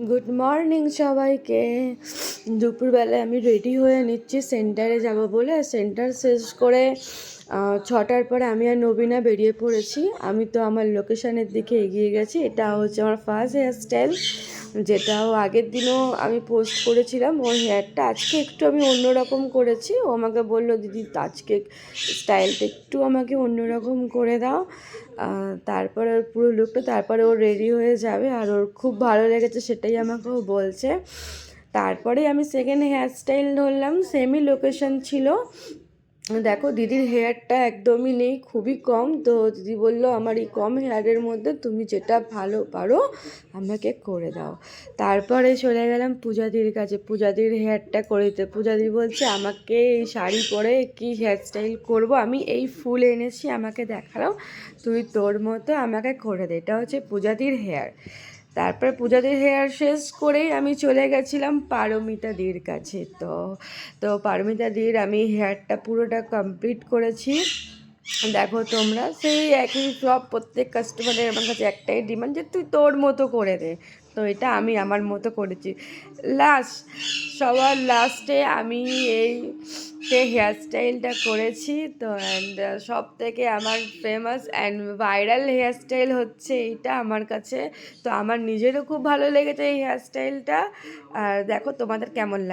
Good morning সবাইকে। দুপুরবেলায় আমি রেডি হয়ে নিচ্ছি সেন্টারে যাব বলে। সেন্টার শেষ করে 6টার পরে আমি আর নবীনা বেরিয়ে পড়েছি। আমি তো আমার লোকেশনের দিকে এগিয়ে গেছি। এটা হচ্ছে আমার ফার্স্ট হেয়ারস্টাইল, যেটাও আগের দিনও আমি পোস্ট করেছিলাম। ওর হেয়ারটা আজকে একটু আমি অন্যরকম করেছি। ও আমাকে বললো, দিদি আজকে স্টাইলটা একটু আমাকে অন্যরকম করে দাও। তারপরে ওর পুরো লুকটা, তারপরে ও রেডি হয়ে যাবে। আর ওর খুব ভালো লেগেছে সেটাই আমাকেও বলছে। তারপরে আমি সেকেন্ড হেয়ারস্টাইল ধরলাম, সেমই লোকেশন ছিল। দেখো দিদির হেয়ারটা একদমই নেই, খুবই কম। তো দিদি বলল, আমার এই কম হেয়ারের মধ্যে তুমি যেটা ভালো পারো আমাকে করে দাও। তারপরে চলে গেলাম পূজাদির কাছে, পূজাদির হেয়ারটা করে দিতে। পূজাদি বলছে, আমাকে এই শাড়ি পরে কি হেয়ারস্টাইল করব, আমি এই ফুল এনেছি, আমাকে দেখাও, তুই তোর মতো আমাকে করে দে। এটা হচ্ছে পূজাদির হেয়ার। তারপর পূজাদির হেয়ার শেষ করেই আমি চলে গেছিলাম পারমিতা দির কাছে। তো পারমিতা দির আমি হেয়ারটা পুরোটা কমপ্লিট করেছি। দেখো তোমরা, সেই একই সব প্রত্যেক কাস্টমারের আমার কাছে একটাই ডিমান্ড যে তুই তোর মতো করে দে। তো এটা আমি আমার মতো করেছি। সবার লাস্টে আমি এই হেয়ারস্টাইলটা করেছি। তো অ্যান্ড সব থেকে আমার ফেমাস অ্যান্ড ভাইরাল হেয়ারস্টাইল হচ্ছে এইটা আমার কাছে। তো আমার নিজেরও খুব ভালো লেগেছে এই হেয়ারস্টাইলটা। আর দেখো তোমাদের কেমন লাগে।